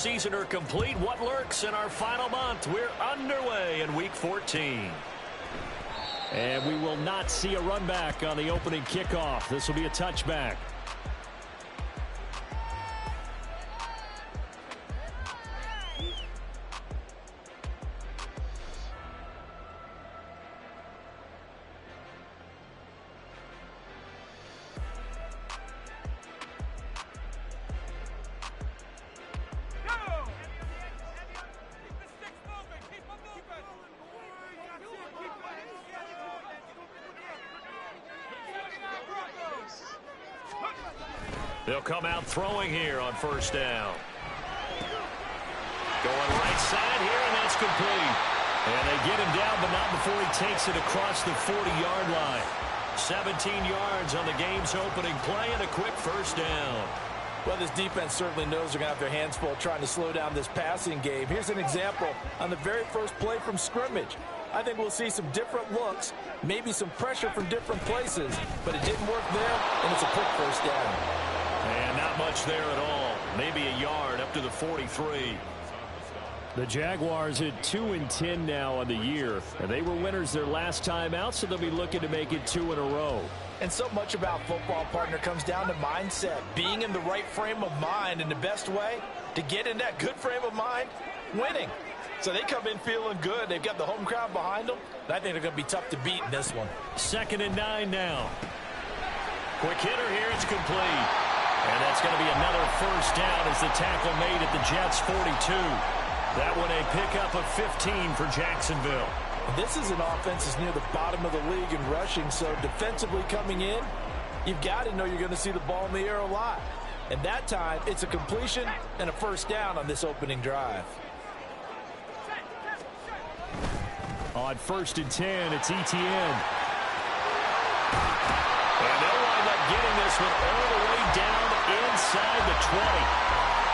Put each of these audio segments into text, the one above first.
Season are complete. What lurks in our final month? We're underway in Week 14. And we will not see a run back on the opening kickoff. This will be a touchback. They'll come out throwing here on first down. Going right side here, and that's complete. And they get him down, but not before he takes it across the 40-yard line. 17 yards on the game's opening play and a quick first down. Well, this defense certainly knows they're going to have their hands full trying to slow down this passing game. Here's an example on the very first play from scrimmage. I think we'll see some different looks, maybe some pressure from different places, but it didn't work there, and it's a quick first down. And not much there at all. Maybe a yard up to the 43. The Jaguars at 2-10 now on the year. And they were winners their last time out, so they'll be looking to make it 2 in a row. And so much about football, partner, comes down to mindset. Being in the right frame of mind, and the best way to get in that good frame of mind, winning. So they come in feeling good. They've got the home crowd behind them. And I think they're going to be tough to beat in this one. 2nd and 9 now. Quick hitter here. It's complete. And that's going to be another first down as the tackle made at the Jets' 42. That one a pickup of 15 for Jacksonville. This is an offense that's near the bottom of the league in rushing, so defensively coming in, you've got to know you're going to see the ball in the air a lot. And that time, it's a completion and a first down on this opening drive. On 1st and 10, it's Etienne. And they'll wind up getting this one all the way down inside the 20.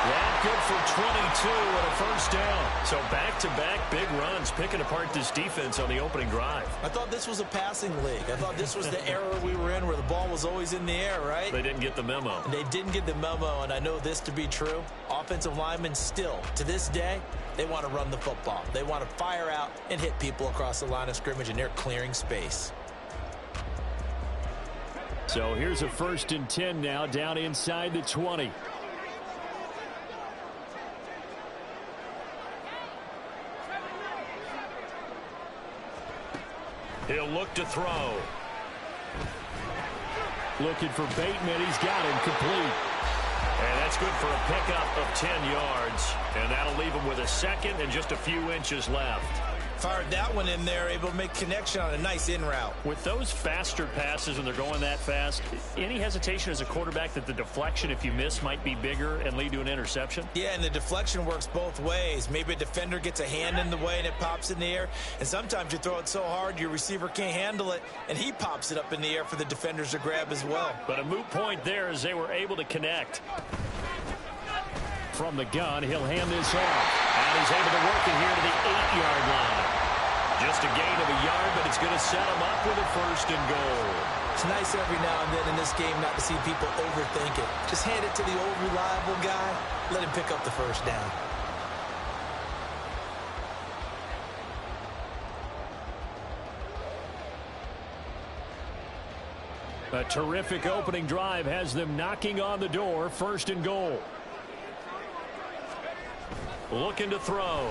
That good for 22 and a first down. So back-to-back big runs picking apart this defense on the opening drive. I thought this was a passing league. I thought this was the era we were in where the ball was always in the air, right? They didn't get the memo. And they didn't get the memo, and I know this to be true. Offensive linemen still, to this day, they want to run the football. They want to fire out and hit people across the line of scrimmage, and they're clearing space. So here's a 1st and 10 now down inside the 20. He'll look to throw. Looking for Bateman. He's got him complete. And that's good for a pickup of 10 yards. And that'll leave him with a second and just a few inches left. Fired that one in there, able to make connection on a nice in route. With those faster passes and they're going that fast, any hesitation as a quarterback that the deflection, if you miss, might be bigger and lead to an interception? Yeah, and the deflection works both ways. Maybe a defender gets a hand in the way and it pops in the air. And sometimes you throw it so hard your receiver can't handle it, and he pops it up in the air for the defenders to grab as well. But a moot point there as they were able to connect. From the gun, he'll hand this off. And he's able to work it here to the 8-yard line. Just a gain of a yard, but it's going to set him up with a 1st and goal. It's nice every now and then in this game not to see people overthink it. Just hand it to the old reliable guy. Let him pick up the first down. A terrific opening drive has them knocking on the door. 1st and goal. Looking to throw.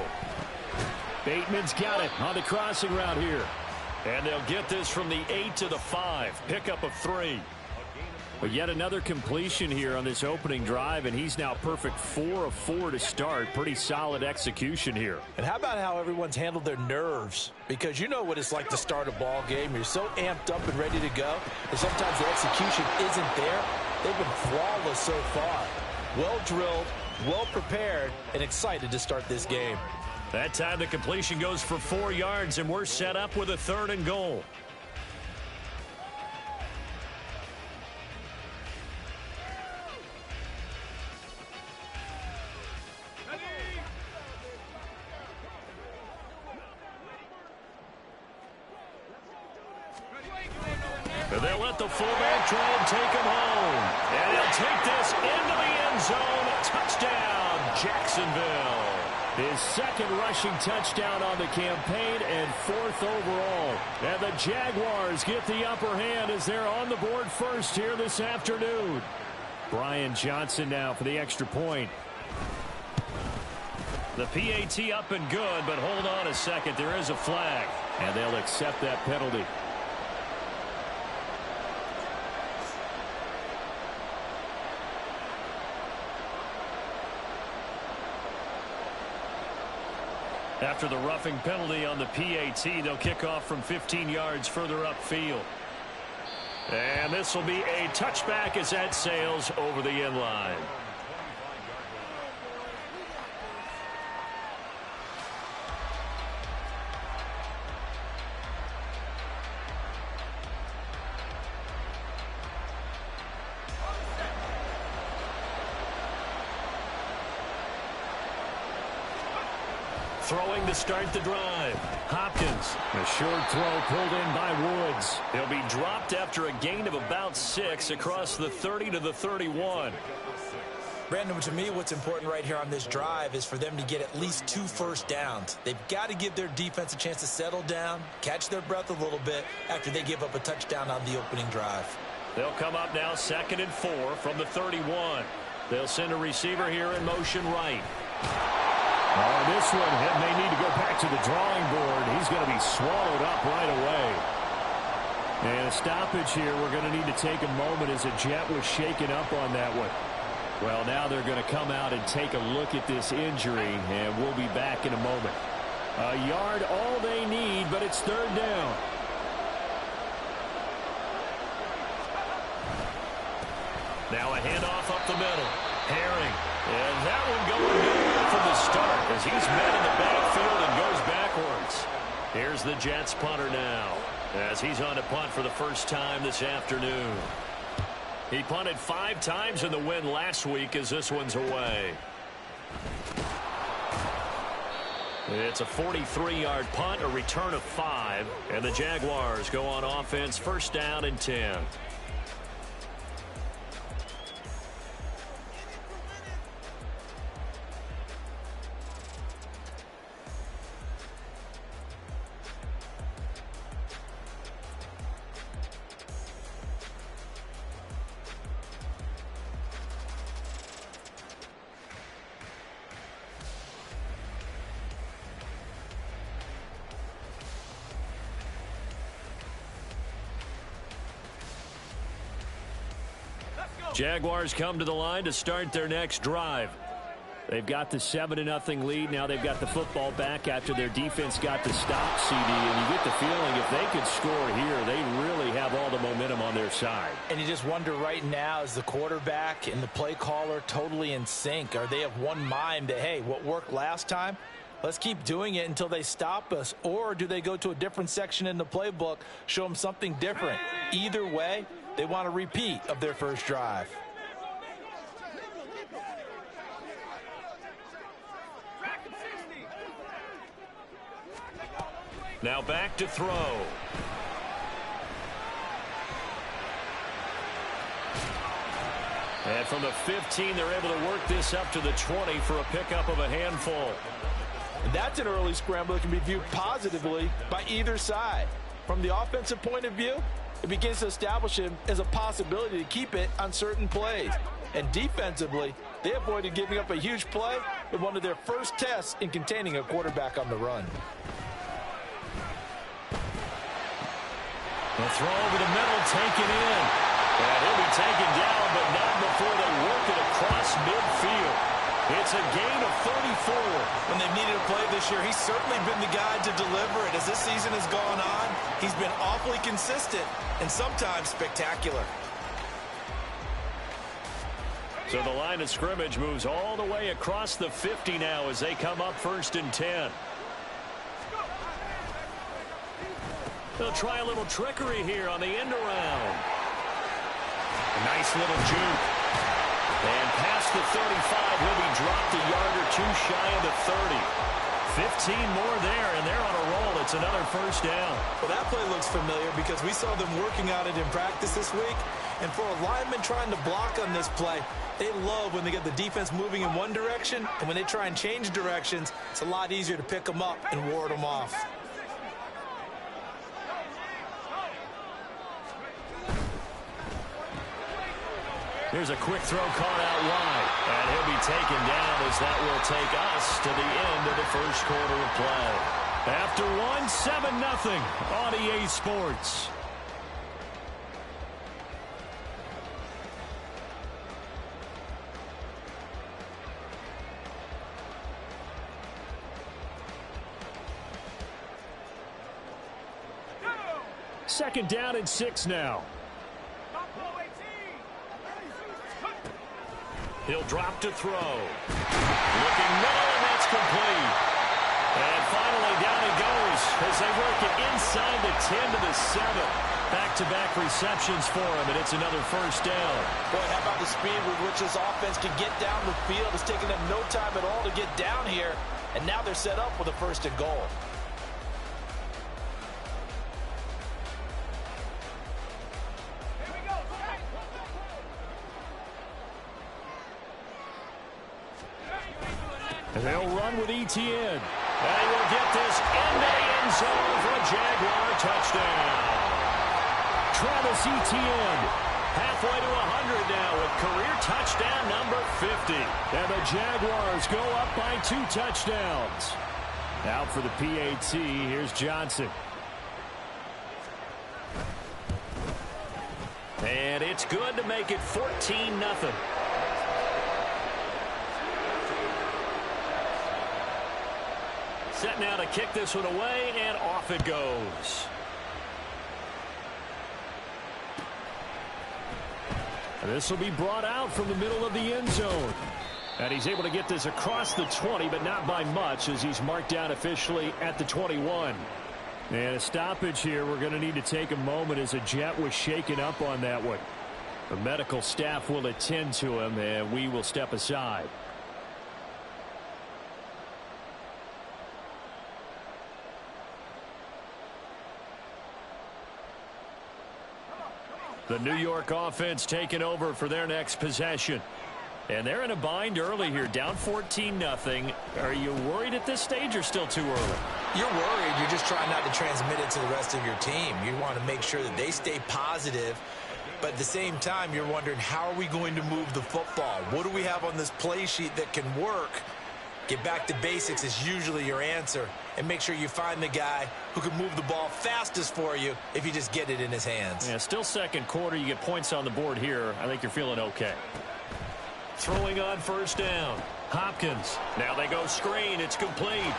Bateman's got it on the crossing route here. And they'll get this from the 8 to the 5. Pickup of 3. But yet another completion here on this opening drive, and he's now perfect 4 of 4 to start. Pretty solid execution here. And how about how everyone's handled their nerves? Because you know what it's like to start a ball game. You're so amped up and ready to go, and sometimes the execution isn't there. They've been flawless so far. Well drilled, well prepared, and excited to start this game. That time the completion goes for 4 yards, and we're set up with a 3rd and goal. They'll let the fullback try and take him home. And they'll take this into the end zone. Touchdown, Jacksonville. His second rushing touchdown on the campaign and fourth overall. And the Jaguars get the upper hand as they're on the board first here this afternoon. Brian Johnson now for the extra point. The PAT up and good, but hold on a second. There is a flag. And they'll accept that penalty. After the roughing penalty on the PAT, they'll kick off from 15 yards further upfield. And this will be a touchback as that sails over the end line. Throwing to start the drive. Hopkins. A short throw pulled in by Woods. He'll be dropped after a gain of about 6 across the 30 to the 31. Brandon, to me, what's important right here on this drive is for them to get at least 2 first downs. They've got to give their defense a chance to settle down, catch their breath a little bit after they give up a touchdown on the opening drive. They'll come up now 2nd and 4 from the 31. They'll send a receiver here in motion right. Oh, this one may need to go back to the drawing board. He's going to be swallowed up right away. And a stoppage here. We're going to need to take a moment as a Jet was shaken up on that one. Well, now they're going to come out and take a look at this injury, and we'll be back in a moment. A yard all they need, but it's 3rd down. Now a handoff up the middle. Herring. And that one going nowhere from the start as he's met in the backfield and goes backwards. Here's the Jets punter now as he's on to punt for the first time this afternoon. He punted 5 times in the win last week as this one's away. It's a 43-yard punt, a return of 5, and the Jaguars go on offense 1st down and 10. Jaguars come to the line to start their next drive. They've got the 7-0 lead. Now they've got the football back after their defense got the stop, CD. And you get the feeling if they could score here, they really have all the momentum on their side. And you just wonder right now, is the quarterback and the play caller totally in sync? Are they of one mind that, hey, what worked last time? Let's keep doing it until they stop us. Or do they go to a different section in the playbook, show them something different? Either way, they want a repeat of their first drive. Now back to throw. And from the 15, they're able to work this up to the 20 for a pickup of a handful. And that's an early scramble that can be viewed positively by either side. From the offensive point of view, it begins to establish him as a possibility to keep it on certain plays. And defensively, they avoided giving up a huge play in one of their first tests in containing a quarterback on the run. The throw over the middle, taken in. And he'll be taken down, but not before they work it across midfield. It's a gain of 34. When they've needed a play this year, he's certainly been the guy to deliver it. As this season has gone on, he's been awfully consistent and sometimes spectacular. So the line of scrimmage moves all the way across the 50 now as they come up 1st and 10. They'll try a little trickery here on the end around. Nice little juke. And past the 35, he'll be dropped a yard or two shy of the 30. 15 more there, and they're on a roll. It's another first down. Well, that play looks familiar because we saw them working on it in practice this week. And for a lineman trying to block on this play, they love when they get the defense moving in one direction. And when they try and change directions, it's a lot easier to pick them up and ward them off. Here's a quick throw caught out wide. And he'll be taken down as that will take us to the end of the first quarter of play. After 7-0 on EA Sports. Second down and 6 now. He'll drop to throw. Looking middle, and that's complete. And finally down he goes as they work it inside the 10 to the 7. Back-to-back receptions for him, and it's another first down. Boy, how about the speed with which this offense can get down the field? It's taken them no time at all to get down here, and now they're set up with a first and goal. They'll run with Etienne. And he will get this into the end zone for a Jaguar touchdown. Travis Etienne halfway to 100 now with career touchdown number 50. And the Jaguars go up by 2 touchdowns. Out for the PAT, here's Johnson. And it's good to make it 14-0. Set now to kick this one away, and off it goes. And this will be brought out from the middle of the end zone. And he's able to get this across the 20, but not by much, as he's marked down officially at the 21. And a stoppage here. We're going to need to take a moment as a Jet was shaken up on that one. The medical staff will attend to him, and we will step aside. The New York offense taking over for their next possession. And they're in a bind early here, down 14-0. Are you worried at this stage or still too early? You're worried. You're just trying not to transmit it to the rest of your team. You want to make sure that they stay positive. But at the same time, you're wondering, how are we going to move the football? What do we have on this play sheet that can work? Get back to basics is usually your answer. And make sure you find the guy who can move the ball fastest for you if you just get it in his hands. Yeah, still second quarter. You get points on the board here. I think you're feeling okay. Throwing on first down. Hopkins. Now they go screen. It's complete.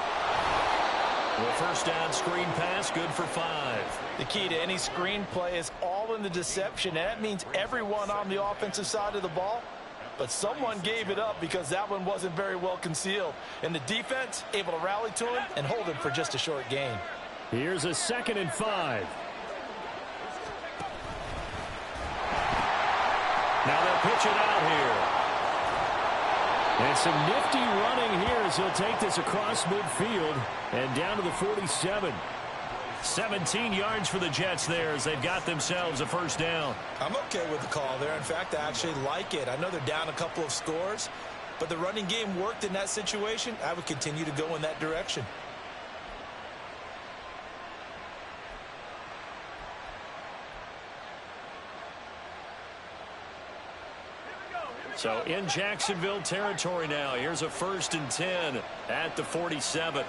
Well, first down screen pass, good for 5. The key to any screen play is all in the deception. And that means everyone on the offensive side of the ball. But someone gave it up because that one wasn't very well concealed. And the defense able to rally to him and hold him for just a short gain. Here's a 2nd and 5. Now they'll pitch it out here. And some nifty running here as he'll take this across midfield and down to the 47. 17 yards for the Jets there as they've got themselves a first down. I'm okay with the call there. In fact, I actually like it. I know they're down a couple of scores, but the running game worked in that situation. I would continue to go in that direction. So in Jacksonville territory now. Here's a 1st and 10 at the 47.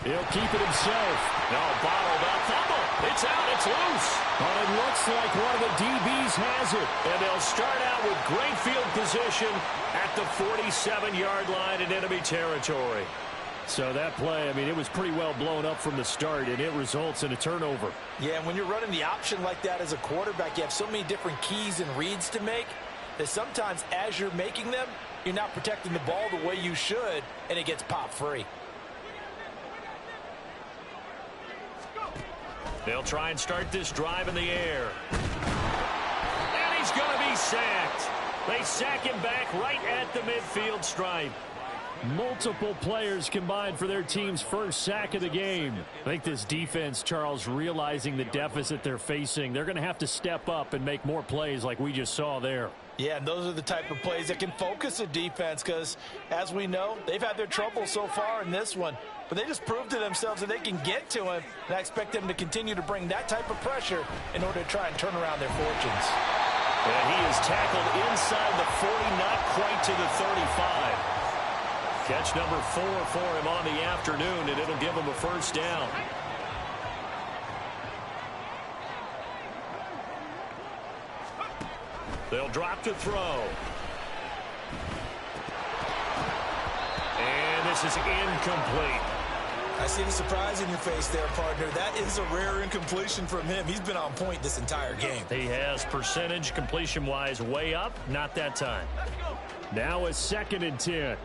He'll keep it himself. No, bottled up. Fumble. It's out. It's loose. But it looks like one of the DBs has it. And they'll start out with great field position at the 47-yard line in enemy territory. So that play, I mean, it was pretty well blown up from the start, and it results in a turnover. Yeah, and when you're running the option like that as a quarterback, you have so many different keys and reads to make that sometimes as you're making them, you're not protecting the ball the way you should, and it gets popped free. They'll try and start this drive in the air. And he's going to be sacked. They sack him back right at the midfield stripe. Multiple players combined for their team's first sack of the game. I think this defense, Charles, realizing the deficit they're facing, they're going to have to step up and make more plays like we just saw there. Yeah, and those are the type of plays that can focus a defense because, as we know, they've had their trouble so far in this one. But they just proved to themselves that they can get to him, and I expect them to continue to bring that type of pressure in order to try and turn around their fortunes. And he is tackled inside the 40, not quite to the 35. Catch number 4 for him on the afternoon, and it'll give him a first down. They'll drop to throw. And this is incomplete. I see the surprise in your face there, partner. That is a rare incompletion from him. He's been on point this entire game. He has percentage completion-wise way up, not that time. Now a 2nd and 10.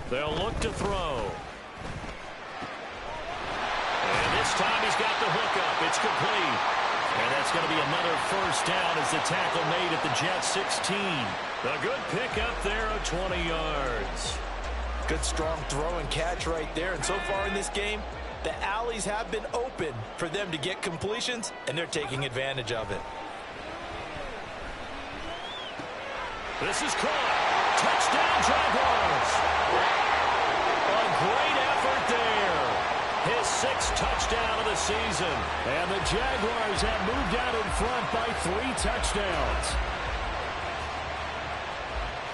They'll look to throw. And this time he's got the hookup. It's complete. And that's going to be another first down as the tackle made at the Jets 16. A good pickup there of 20 yards. Good strong throw and catch right there. And so far in this game, the alleys have been open for them to get completions, and they're taking advantage of it. This is caught. Touchdown, Jaguars. A great effort there. His 6th touchdown of the season. And the Jaguars have moved out in front by 3 touchdowns.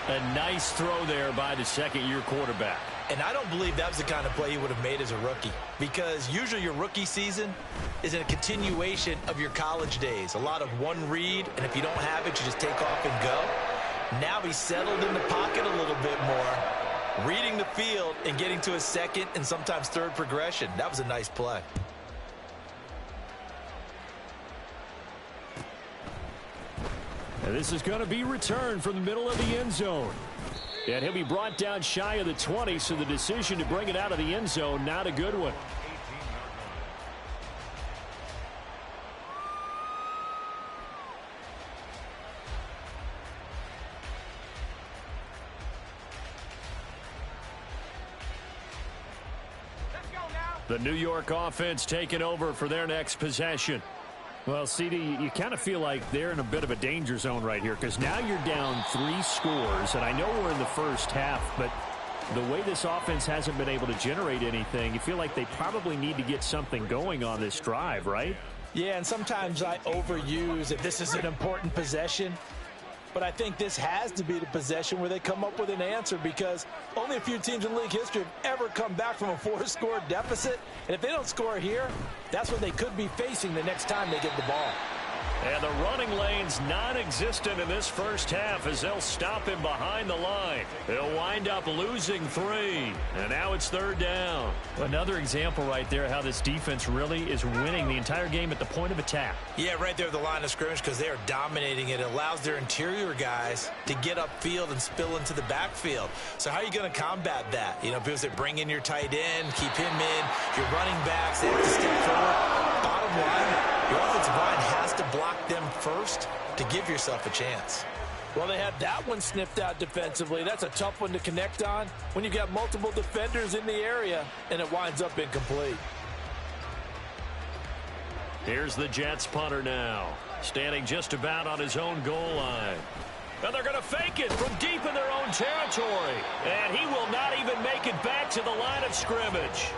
A nice throw there by the second-year quarterback. And I don't believe that was the kind of play he would have made as a rookie, because usually your rookie season is a continuation of your college days. A lot of one read, and if you don't have it, you just take off and go. Now he's settled in the pocket a little bit more, reading the field and getting to his 2nd and sometimes 3rd progression. That was a nice play. And this is going to be returned from the middle of the end zone. And he'll be brought down shy of the 20, so the decision to bring it out of the end zone, not a good one. The New York offense taking over for their next possession. Well, CD, you kind of feel like they're in a bit of a danger zone right here because now you're down 3 scores, and I know we're in the first half, but the way this offense hasn't been able to generate anything, you feel like they probably need to get something going on this drive, right? Yeah, and sometimes I overuse if this is an important possession. But I think this has to be the possession where they come up with an answer, because only a few teams in league history have ever come back from a 4-score deficit. And if they don't score here, that's what they could be facing the next time they get the ball. And the running lane's non-existent in this first half as they'll stop him behind the line. He'll wind up losing 3. And now it's 3rd down. Another example right there how this defense really is winning the entire game at the point of attack. Yeah, right there at the line of scrimmage, because they are dominating it. It allows their interior guys to get upfield and spill into the backfield. So how are you going to combat that? You know, people say bring in your tight end, keep him in. Your running backs, they have to step forward. Bottom line, your offensive line has to block them first to give yourself a chance. Well, they had that one sniffed out defensively. That's a tough one to connect on when you've got multiple defenders in the area, and it winds up incomplete. Here's the Jets punter now, standing just about on his own goal line. And they're going to fake it from deep in their own territory. And he will not even make it back to the line of scrimmage.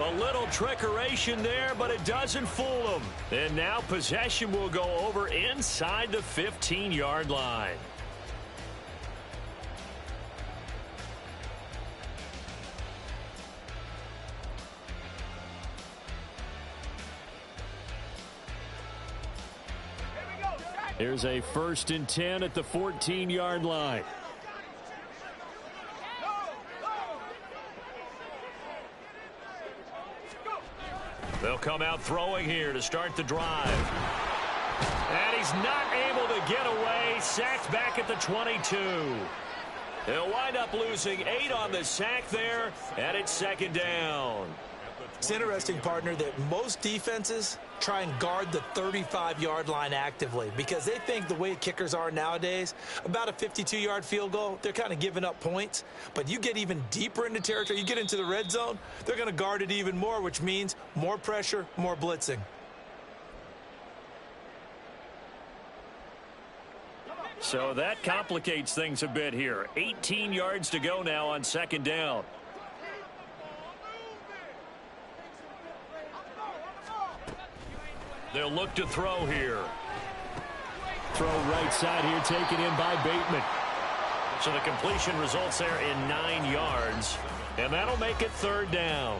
A little trickeration there, but it doesn't fool him. And now possession will go over inside the 15-yard line. Here's a 1st and 10 at the 14-yard line. They'll come out throwing here to start the drive. And he's not able to get away. Sacked back at the 22. He'll wind up losing 8 on the sack there, and it's 2nd down. It's interesting, partner, that most defenses try and guard the 35-yard line actively because they think the way kickers are nowadays, about a 52-yard field goal, they're kind of giving up points. But you get even deeper into territory, you get into the red zone, they're going to guard it even more, which means more pressure, more blitzing. So that complicates things a bit here. 18 yards to go now on second down. They'll look to throw here. Throw right side here, taken in by Bateman. So the completion results there in 9 yards. And that'll make it third down.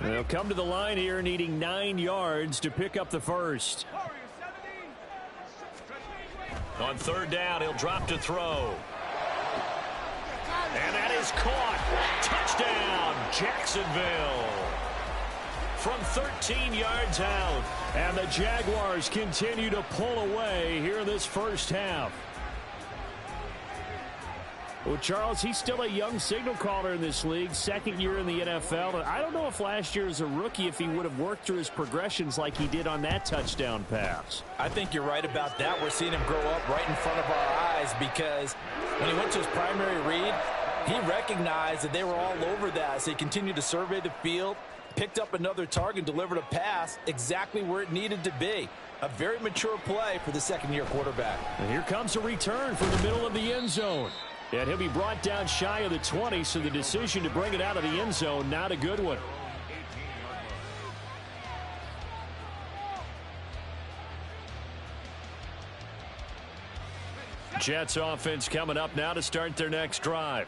They'll come to the line here needing 9 yards to pick up the first. On third down, he'll drop to throw. And that is caught. Touchdown, Jacksonville. From 13 yards out. And the Jaguars continue to pull away here in this first half. Well, Charles, he's still a young signal caller in this league, second year in the NFL. And I don't know if last year as a rookie, if he would have worked through his progressions like he did on that touchdown pass. I think you're right about that. We're seeing him grow up right in front of our eyes because when he went to his primary read, he recognized that they were all over that. So he continued to survey the field, picked up another target, delivered a pass exactly where it needed to be. A very mature play for the second-year quarterback. And here comes a return from the middle of the end zone. And he'll be brought down shy of the 20, so the decision to bring it out of the end zone, not a good one. Jets offense coming up now to start their next drive.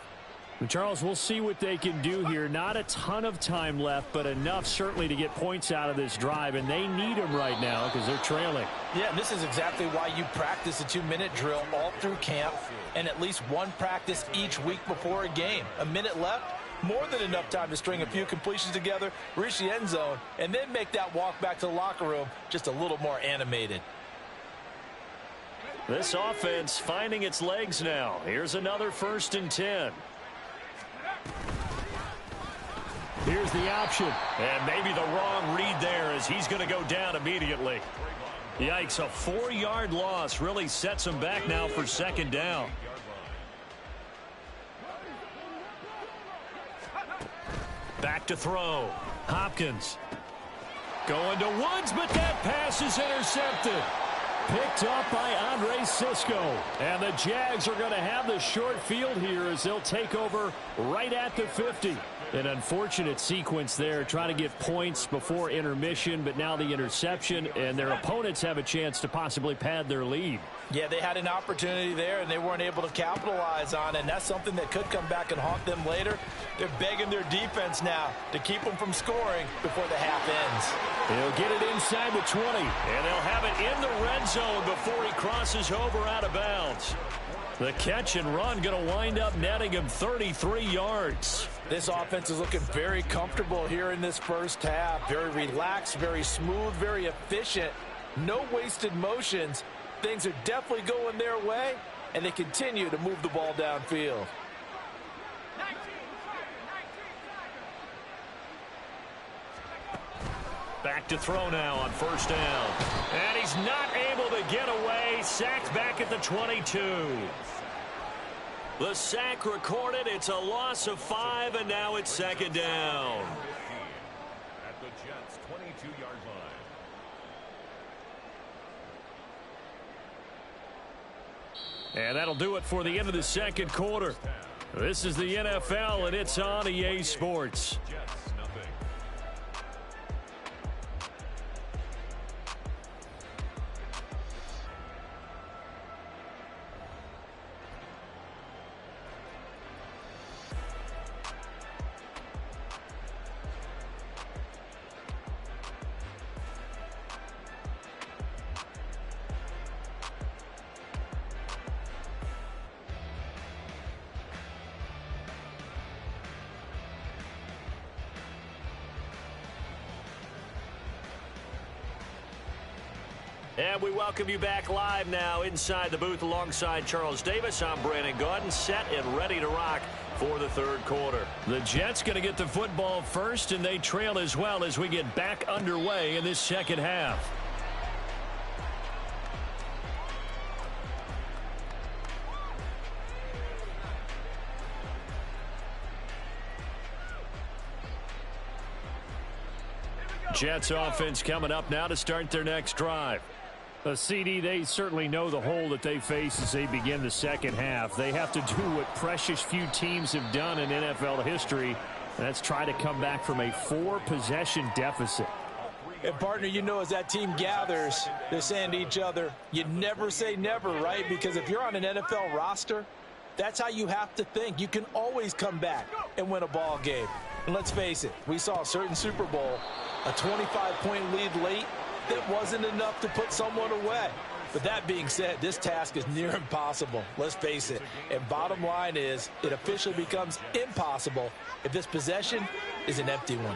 And Charles, we'll see what they can do here. Not a ton of time left, but enough certainly to get points out of this drive, and they need them right now because they're trailing. Yeah, and this is exactly why you practice a 2-minute drill all through camp and at least one practice each week before a game. A minute left, more than enough time to string a few completions together, reach the end zone, and then make that walk back to the locker room just a little more animated. This offense finding its legs now. Here's another 1st and 10. Here's the option. And maybe the wrong read there as he's going to go down immediately. Yikes, a 4-yard loss really sets him back now for second down. Back to throw. Hopkins. Going to Woods, but that pass is intercepted. Picked up by Andre Cisco. And the Jags are going to have the short field here as they'll take over right at the 50. An unfortunate sequence there, trying to get points before intermission, but now the interception, and their opponents have a chance to possibly pad their lead. Yeah, they had an opportunity there, and they weren't able to capitalize on it, and that's something that could come back and haunt them later. They're begging their defense now to keep them from scoring before the half ends. He'll get it inside the 20. And they'll have it in the red zone before he crosses over out of bounds. The catch and run going to wind up netting him 33 yards. This offense is looking very comfortable here in this first half. Very relaxed, very smooth, very efficient. No wasted motions. Things are definitely going their way, and they continue to move the ball downfield. Back to throw now on 1st down. And he's not able to get away. Sacked back at the 22. The sack recorded. It's a loss of 5, and now it's second down. At the Jets' 22-yard line. And that'll do it for the end of the second quarter. This is the NFL, and it's on EA Sports. And we welcome you back live now inside the booth alongside Charles Davis. I'm Brandon Gaudin, set and ready to rock for the third quarter. The Jets going to get the football first, and they trail as well as we get back underway in this second half. Jets offense coming up now to start their next drive. CD, they certainly know the hole that they face as they begin the second half. They have to do what precious few teams have done in NFL history. That's try to come back from a 4-possession deficit. And, partner, you know, as that team gathers, they're saying to each other, you never say never, right? Because if you're on an NFL roster, that's how you have to think. You can always come back and win a ball game. And let's face it, we saw a certain Super Bowl, a 25-point lead late, that wasn't enough to put someone away. But that being said, this task is near impossible. Let's face it. And bottom line is, it officially becomes impossible if this possession is an empty one.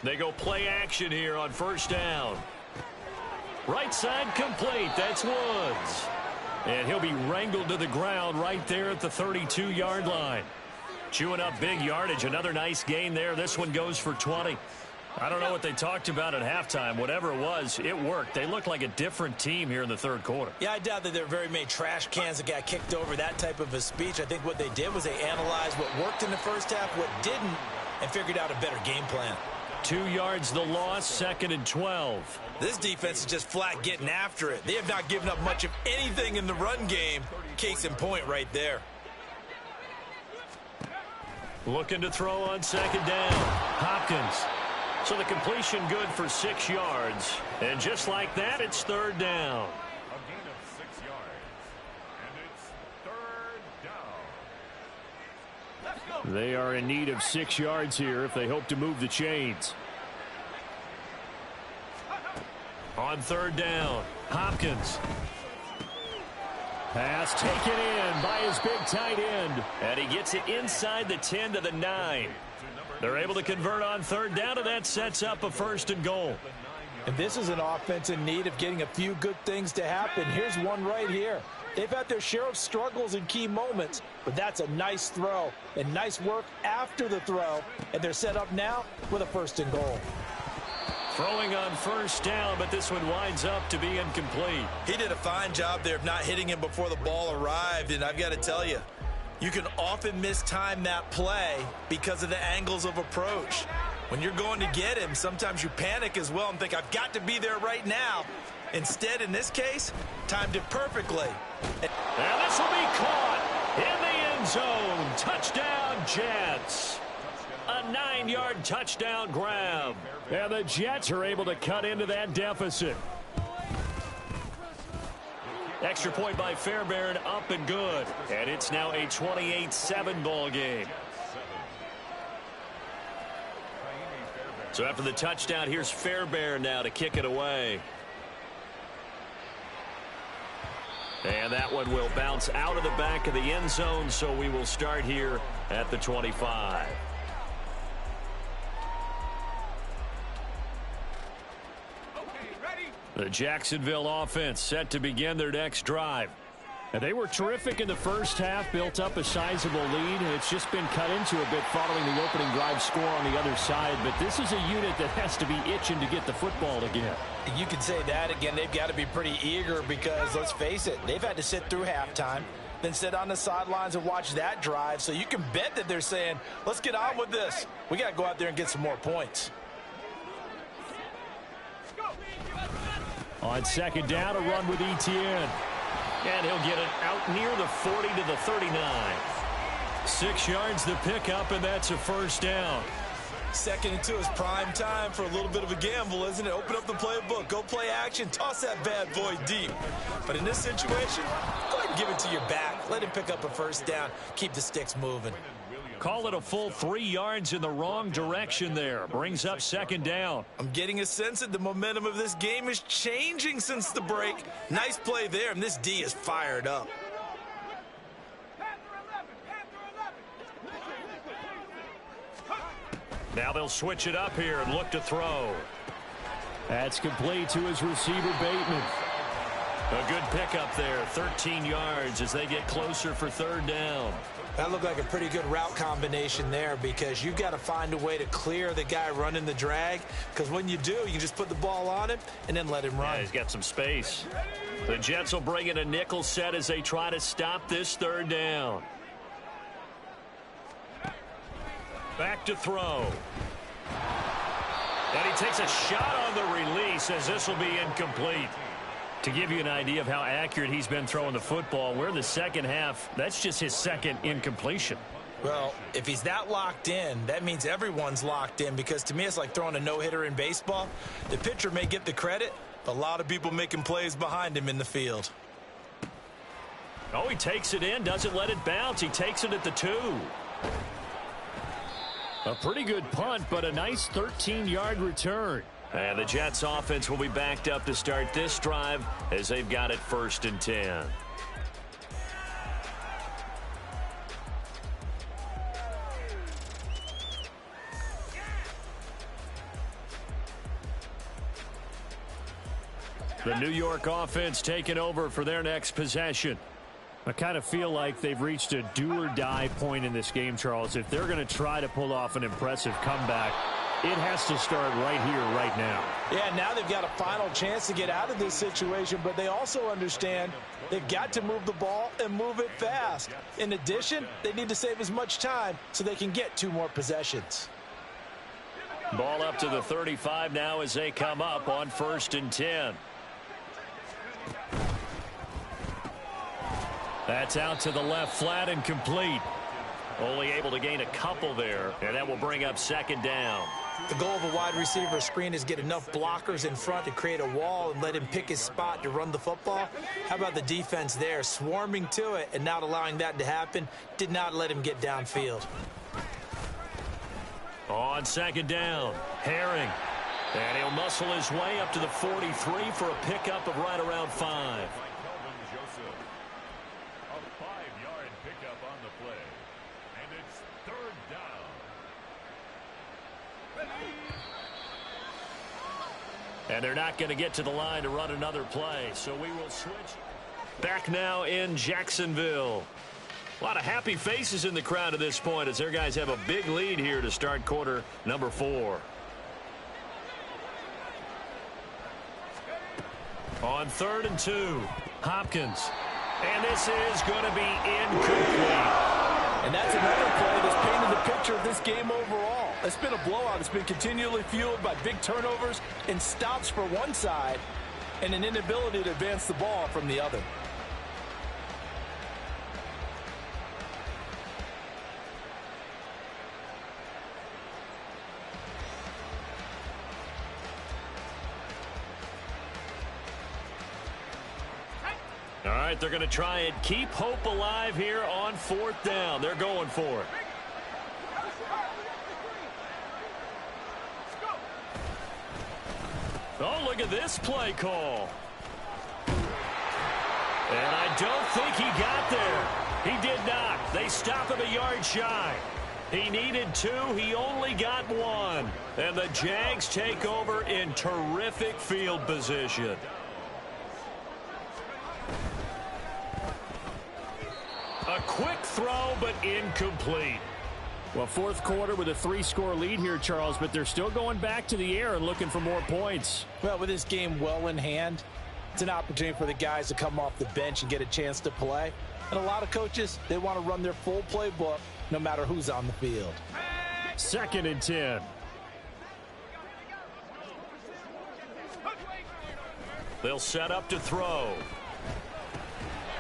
They go play action here on first down. Right side complete. That's Woods. And he'll be wrangled to the ground right there at the 32-yard line. Chewing up big yardage. Another nice gain there. This one goes for 20. I don't know what they talked about at halftime. Whatever it was, it worked. They look like a different team here in the third quarter. Yeah, I doubt that there are very many trash cans that got kicked over, that type of a speech. I think what they did was they analyzed what worked in the first half, what didn't, and figured out a better game plan. 2 yards the loss, 2nd and 12. This defense is just flat getting after it. They have not given up much of anything in the run game. Case in point right there. Looking to throw on second down. Hopkins. So the completion good for 6 yards. And just like that, it's third down. A gain of 6 yards. And it's third down. They are in need of 6 yards here if they hope to move the chains. On third down, Hopkins. Pass taken in by his big tight end. And he gets it inside the 10 to the 9. They're able to convert on third down, and that sets up a 1st and goal. And this is an offense in need of getting a few good things to happen. Here's one right here. They've had their share of struggles in key moments, but that's a nice throw and nice work after the throw. And they're set up now with a 1st and goal. Throwing on first down, but this one winds up to be incomplete. He did a fine job there of not hitting him before the ball arrived, and I've got to tell you, you can often mistime that play because of the angles of approach. When you're going to get him, sometimes you panic as well and think, I've got to be there right now. Instead, in this case, timed it perfectly. And this will be caught in the end zone. Touchdown, Jets. A 9-yard touchdown grab. And the Jets are able to cut into that deficit. Extra point by Fairbairn, up and good. And it's now a 28-7 ball game. So after the touchdown, here's Fairbairn now to kick it away. And that one will bounce out of the back of the end zone, so we will start here at the 25. The Jacksonville offense set to begin their next drive. And they were terrific in the first half, built up a sizable lead, and it's just been cut into a bit following the opening drive score on the other side. But this is a unit that has to be itching to get the football again. You can say that again. They've got to be pretty eager because, let's face it, they've had to sit through halftime, then sit on the sidelines and watch that drive. So you can bet that they're saying, let's get on with this. We got to go out there and get some more points. On second down, a run with Etienne. And he'll get it out near the 40 to the 39. 6 yards the pickup, and that's a first down. 2nd and 2 is prime time for a little bit of a gamble, isn't it? Open up the playbook, go play action, toss that bad boy deep. But in this situation, go ahead and give it to your back. Let him pick up a first down. Keep the sticks moving. Call it a full 3 yards in the wrong direction there. Brings up second down. I'm getting a sense that the momentum of this game is changing since the break. Nice play there, and this D is fired up. Now they'll switch it up here and look to throw. That's complete to his receiver, Bateman. A good pickup there, 13 yards as they get closer for third down. That looked like a pretty good route combination there because you've got to find a way to clear the guy running the drag, because when you do, you just put the ball on him and then let him run. Yeah, he's got some space. The Jets will bring in a nickel set as they try to stop this third down. Back to throw. And he takes a shot on the release as this will be incomplete. To give you an idea of how accurate he's been throwing the football, we're in the second half. That's just his second incompletion. Well, if he's that locked in, that means everyone's locked in, because to me it's like throwing a no-hitter in baseball. The pitcher may get the credit, but a lot of people making plays behind him in the field. Oh, he takes it in, doesn't let it bounce. He takes it at the 2. A pretty good punt, but a nice 13-yard return. And the Jets offense will be backed up to start this drive as they've got it 1st and 10. The New York offense taking over for their next possession. I kind of feel like they've reached a do-or-die point in this game, Charles. If they're going to try to pull off an impressive comeback, it has to start right here, right now. Yeah, now they've got a final chance to get out of this situation, but they also understand they've got to move the ball and move it fast. In addition, they need to save as much time so they can get 2 more possessions. Ball up to the 35 now as they come up on 1st and 10. That's out to the left, flat and complete. Only able to gain a couple there, and that will bring up 2nd down. The goal of a wide receiver screen is get enough blockers in front to create a wall and let him pick his spot to run the football. How about the defense there, swarming to it and not allowing that to happen? Did not let him get downfield. On 2nd down, Herring. And he'll muscle his way up to the 43 for a pickup of right around 5. And they're not going to get to the line to run another play, so we will switch. Back now in Jacksonville. A lot of happy faces in the crowd at this point as their guys have a big lead here to start quarter number 4. On 3rd and 2, Hopkins. And this is going to be incomplete. And that's another play that's painted the picture of this game overall. It's been a blowout. It's been continually fueled by big turnovers and stops for one side and an inability to advance the ball from the other. All right, they're going to try and keep hope alive here on 4th down. They're going for it. Oh, look at this play call. And I don't think he got there. He did not. They stop him a yard shy. He needed 2. He only got 1. And the Jags take over in terrific field position. A quick throw, but incomplete. Well, 4th quarter with a 3-score lead here, Charles, but they're still going back to the air and looking for more points. Well, with this game well in hand, it's an opportunity for the guys to come off the bench and get a chance to play. And a lot of coaches, they want to run their full playbook no matter who's on the field. 2nd and 10. They'll set up to throw.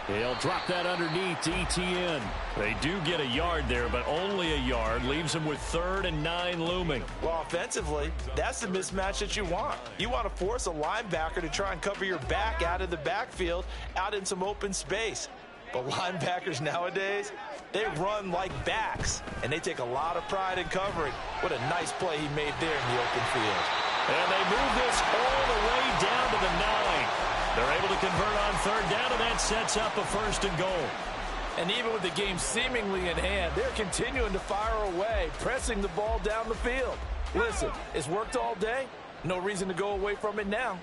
They'll drop that underneath to ETN. They do get a yard there, but only a yard. Leaves them with 3rd and 9 looming. Well, offensively, that's the mismatch that you want. You want to force a linebacker to try and cover your back out of the backfield, out in some open space. But linebackers nowadays, they run like backs, and they take a lot of pride in covering. What a nice play he made there in the open field. And they move this all the way down to the 9. They're able to convert on 3rd down, and that sets up a 1st and goal. And even with the game seemingly in hand, they're continuing to fire away, pressing the ball down the field. Listen, it's worked all day. No reason to go away from it now.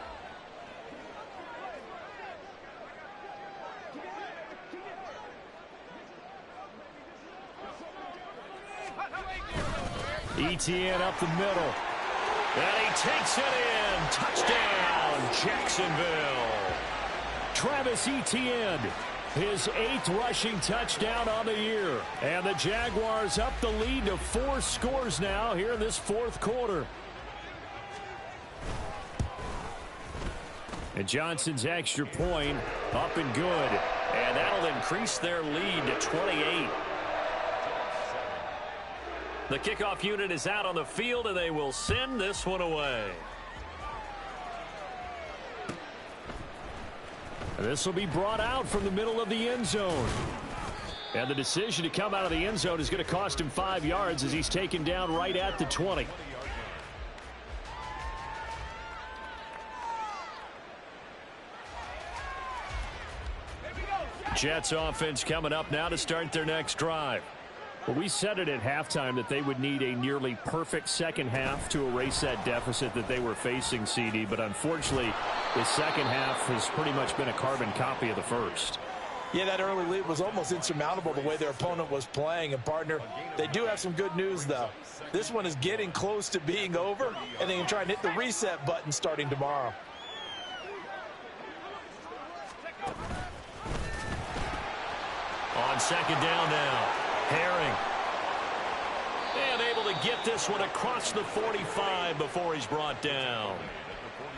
Etienne up the middle. And he takes it in. Touchdown, Jacksonville. Travis Etienne, his 8th rushing touchdown on the year. And the Jaguars up the lead to 4 scores now here in this 4th quarter. And Johnson's extra point up and good. And that'll increase their lead to 28. The kickoff unit is out on the field, and they will send this one away. This will be brought out from the middle of the end zone. And the decision to come out of the end zone is going to cost him 5 yards as he's taken down right at the 20. Jets offense coming up now to start their next drive. Well, we said it at halftime that they would need a nearly perfect second half to erase that deficit that they were facing, CD. But unfortunately, the second half has pretty much been a carbon copy of the first. Yeah, that early lead was almost insurmountable the way their opponent was playing. And, partner, they do have some good news, though. This one is getting close to being over, and they can try and hit the reset button starting tomorrow. On second down now, Herring. And able to get this one across the 45 before he's brought down.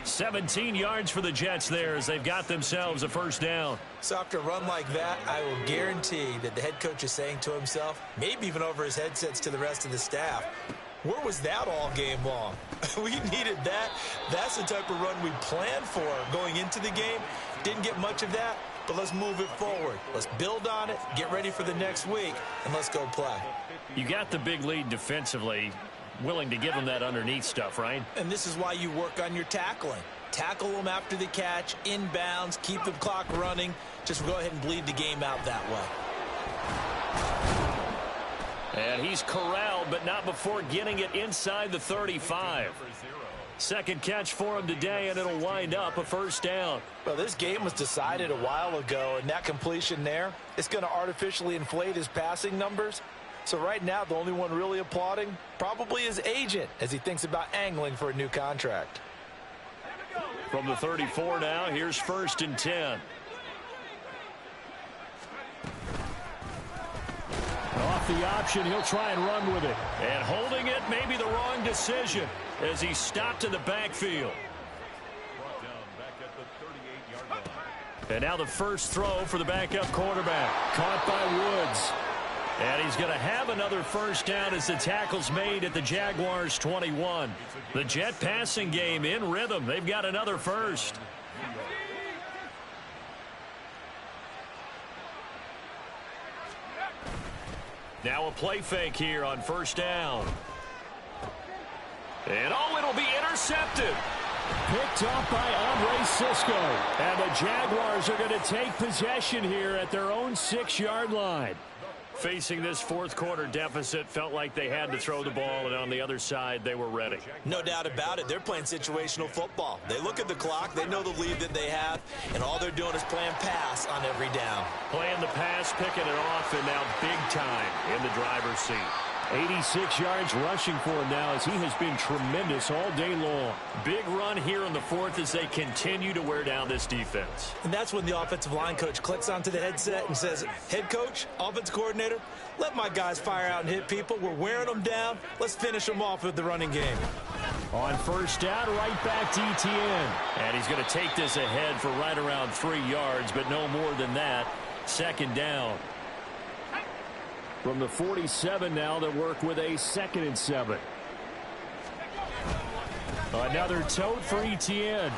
17 yards for the Jets there as they've got themselves a first down. So after a run like that, I will guarantee that the head coach is saying to himself, maybe even over his headsets to the rest of the staff, where was that all game long? We needed that. That's the type of run we planned for going into the game. Didn't get much of that, but let's move it forward. Let's build on it, get ready for the next week, and let's go play. You got the big lead defensively, willing to give them that underneath stuff, right? And this is why you work on your tackling. Tackle them after the catch, inbounds, keep the clock running. Just go ahead and bleed the game out that way. And he's corralled, but not before getting it inside the 35. Second catch for him today, and it'll wind up a first down. Well, this game was decided a while ago, and that completion there, it's going to artificially inflate his passing numbers. So right now, the only one really applauding probably his agent as he thinks about angling for a new contract. From the 34 now, here's 1st and 10. Off the option, he'll try and run with it. And holding it may be the wrong decision as he stopped in the backfield. And now the first throw for the backup quarterback. Caught by Woods. And he's going to have another first down as the tackle's made at the Jaguars 21. The Jet passing game in rhythm. They've got another first. Now a play fake here on first down. And it'll be intercepted. Picked up by Andre Cisco. And the Jaguars are going to take possession here at their own 6-yard line. Facing this fourth quarter deficit, felt like they had to throw the ball, and on the other side, they were ready. No doubt about it. They're playing situational football. They look at the clock, they know the lead that they have, and all they're doing is playing pass on every down. Playing the pass, picking it off, and now big time in the driver's seat. 86 yards rushing for him now as he has been tremendous all day long. Big run here in the fourth as they continue to wear down this defense. And that's when the offensive line coach clicks onto the headset and says, head coach, offense coordinator, let my guys fire out and hit people. We're wearing them down. Let's finish them off with the running game. On first down, right back to Etienne. And he's going to take this ahead for right around 3 yards, but no more than that. Second down. From the 47 now, they work with a 2nd and 7. Another tote for Etienne.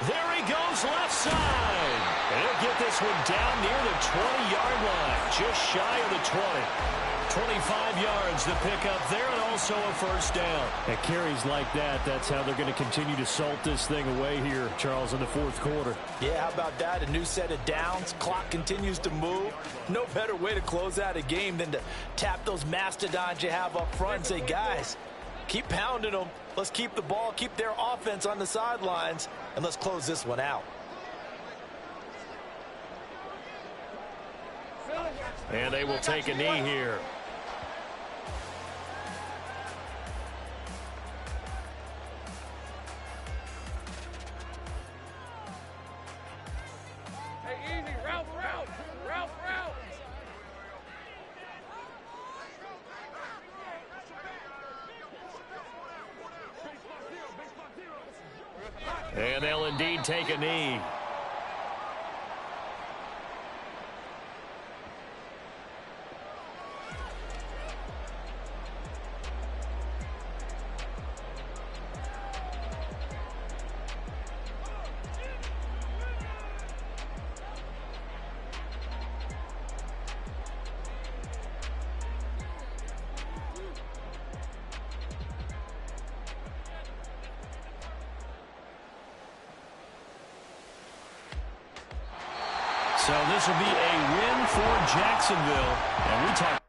There he goes left side. And he'll get this one down near the 20-yard line, just shy of the 20. 25 yards to pick up there, and also a first down. At carries like that, that's how they're going to continue to salt this thing away here, Charles, in the fourth quarter. Yeah, how about that? A new set of downs. Clock continues to move. No better way to close out a game than to tap those mastodons you have up front and say, guys, keep pounding them. Let's keep the ball, keep their offense on the sidelines, and let's close this one out. And they will take a knee here. And they'll indeed take a knee. So this will be a win for Jacksonville. And we talk